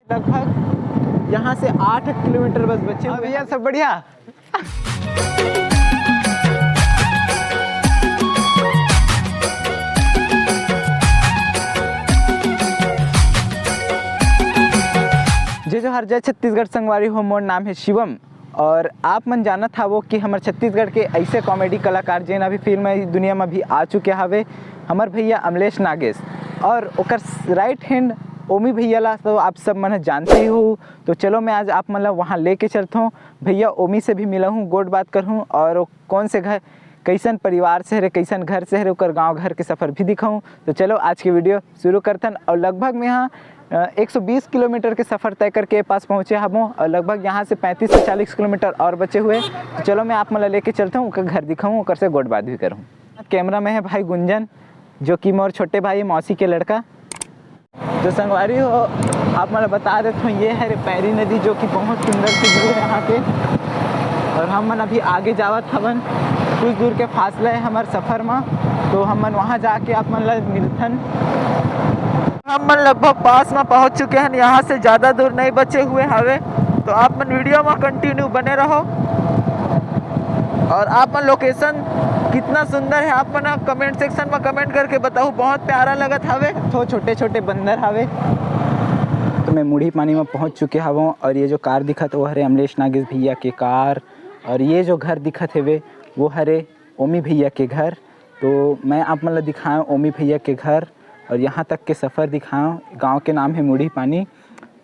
लगभग यहाँ से 8 किलोमीटर बस बचे हुए। भैया सब बढ़िया। जो हर जगह छत्तीसगढ़ संगवारी हो, मोर नाम है शिवम और आप मन जाना था वो कि हमारे छत्तीसगढ़ के ऐसे कॉमेडी कलाकार जिन अभी फिल्म दुनिया में भी आ चुके हवे, हमार भैया अमलेश नागेश और ओकर राइट हैंड ओमी भैया ला तो आप सब मन जानते ही हो। तो चलो मैं आज आप मतलब वहाँ लेके चलता हूँ, भैया ओमी से भी मिला हूँ, गोड बात कर हूँ और कौन से घर कैसन परिवार से है, कैसन घर से है, ओकर गाँव घर के सफ़र भी दिखाऊँ। तो चलो आज की वीडियो शुरू करतन। और लगभग मैं यहाँ 120 किलोमीटर के सफ़र तय करके पास पहुँचे हम और लगभग यहाँ से 35 से 40 किलोमीटर और बचे हुए। तो चलो मैं आप मतलब लेके चलता हूँ, उनका घर दिखाऊँ, उनकर से गोड बात भी करूँ। कैमरा में है भाई गुंजन, जो कि मोर छोटे भाई मौसी के लड़का। जो संगवारी हो आप मतलब बता देते हो, ये है पैरी नदी जो कि बहुत सुंदर सी व्यू है यहाँ के। और हम मन अभी आगे जावत हवन, कुछ दूर के फासला है हमारे सफ़र में, तो हम मन वहाँ जाके आप मन मिलथन। हम मन लगभग पास में पहुँच चुके हैं, यहाँ से ज़्यादा दूर नहीं बचे हुए हवे। तो आप मन वीडियो में कंटिन्यू बने रहो और आप मन लोकेशन कितना सुंदर है आप मन कमेंट सेक्शन में कमेंट करके बताओ। बहुत प्यारा लगत हवे, तो छोटे छोटे बंदर हवे। तो मैं मुड़ी पानी में पहुंच चुके हवों और ये जो कार दिखत वो हरे अमलेश नागेश भैया के कार और ये जो घर दिखत है वो हरे ओमी भैया के घर। तो मैं आप मतलब दिखाऊँ ओमी भैया के घर और यहाँ तक के सफ़र दिखाऊँ। गांव के नाम है मुड़ी पानी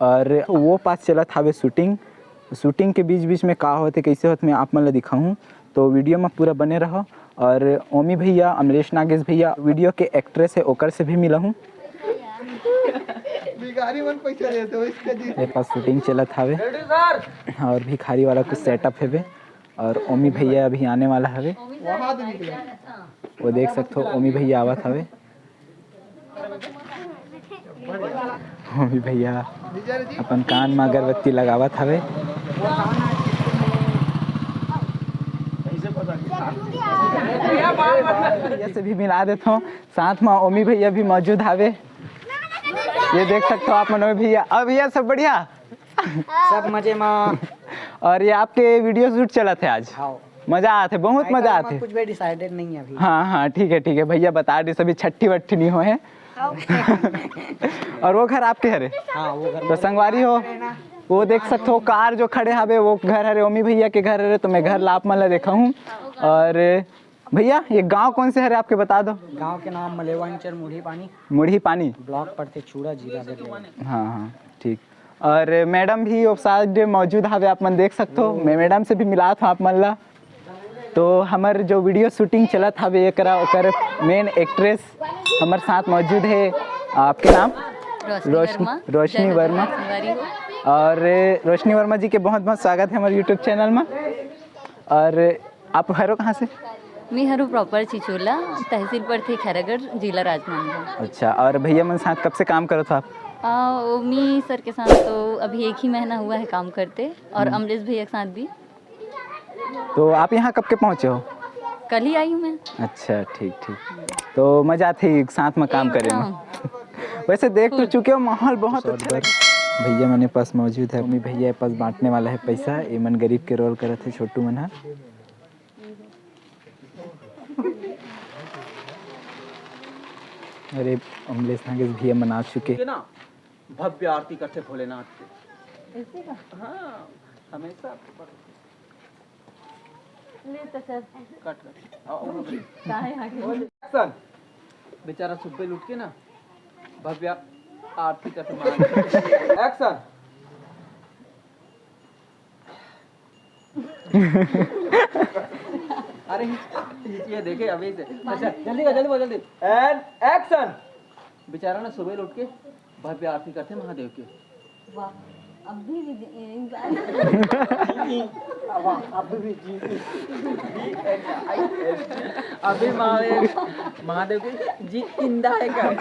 और वो पास चलत हवे शूटिंग के बीच बीच में का होते कैसे होते मैं आप मतलब दिखाऊँ। तो वीडियो में पूरा बने रहो। और ओमी भैया अमलेश नागेश भैया वीडियो के एक्ट्रेस है, ओकर से भी मिला हूँ। मेरे पास शूटिंग चलत हवे और भिखारी वाला कुछ सेटअप है और ओमी भैया अभी आने वाला हवे, वो देख सकते हो। ओमी भैया आवत हवे, ओमी भैया अपन कान में अगरबत्ती लगावत हवे। भैया से भी मिला देता हूँ, साथ में ओमी भैया भी मौजूद हवे, ये देख सकते हो आप मनोज भैया। अब भैया सब बढ़िया, सब मजे में। और ये आपके वीडियो शूट चला थे आज, मजा आते, बहुत मजा आते। कुछ भी डिसाइडेड नहीं है अभी। हाँ ठीक है भैया बता दे, सभी छट्टी वट्टी नहीं हो है। और वो घर आपके हरे? हाँ वो घर तो संगवारी हो, वो देख सकते हो कार जो खड़े हवे वो घर हरे ओमी भैया के घर हरे। तो मैं घर लाप मतलब देखा हूँ। और भैया ये गांव कौन से हरे आपके बता दो। गांव के नाम मलेवांचल मुड़ी पानी ब्लॉक पड़ते चूड़ा जिला। हाँ ठीक। और मैडम भी वो साइड मौजूद हवे, आप मन देख सकते हो। मैं मैडम से भी मिला था आप मन ला। तो हमार जो वीडियो शूटिंग चलत हवे एकरा ओकर मेन एक्ट्रेस हमारे साथ मौजूद है। आपके नाम? रोशनी वर्मा। और रोशनी वर्मा जी के बहुत बहुत स्वागत है हमारे यूट्यूब चैनल में। और आप हरो कहाँ से? मैं हरू प्रॉपर चिचोला, तहसील पर थे खैरागढ़, जिला राजनांदगांव। अच्छा, और भैया मन साथ कब से काम करो था आप? ओमी सर के साथ तो अभी 1 ही महीना हुआ है काम करते, और अमलेश भैया के साथ भी। तो आप यहाँ कब के पहुँचे हो? कल ही आई हूँ मैं। अच्छा ठीक। तो मजा थी साथ में काम करे में। वैसे देख तो चुके हो, माहौल बहुत अच्छा। भैया मने पास मौजूद है, ओमी भैया पास बांटने वाला है पैसा। ये मन गरीब के रोल करत है, छोटू मना। अरे अमलेश नागेश भैया मना चुके ना, भव्य आरती करते भोलेनाथ के। ऐसे का? हाँ, हमेशा कट बेचारा सुबह लुट के ना भव्य आरती करते। एक्शन। अरे ये देखे अभी से। अच्छा जल्दी एंड एक्शन। बेचारा ना सुबह लुट के भव्य आरती करते महादेव के। वाह, अभी महादेव के जी जिंदा है क्या?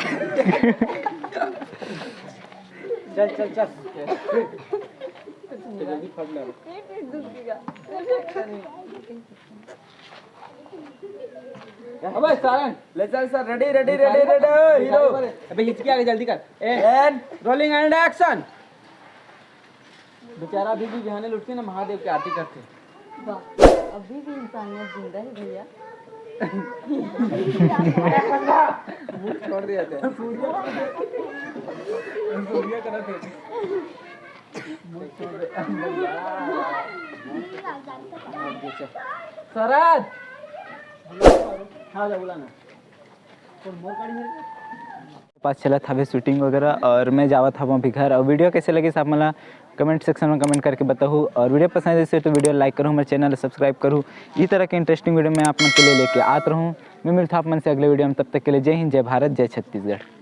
चल जल्दी फट ले। अबे सारंग ले चल सर, रेडी हीरो। अबे हिचकी आगे जल्दी कर। And rolling and action. बेचारा अभी भी बिहाने लुटते ना महादेव की आरती करते। वाह, अभी भी इंसानियत जिंदा है भैया। मुंह छोड़ दिया थे। सरद हाँ जा बुलाना पास चला था अभी शूटिंग वगैरह और मैं जावा था अभी घर। और वीडियो कैसे लगी आप मला कमेंट सेक्शन में कमेंट करके बताऊँ। और वीडियो पसंद है तो वीडियो लाइक करूँ, हमारे चैनल सब्सक्राइब करूँ। इस तरह के इंटरेस्टिंग वीडियो मैं आप मन के लिए लेके आते रहूँ। मैं मिलता आप मन से अगले वीडियो में, तब तक के लिए जय हिंद, जय भारत, जय छत्तीसगढ़।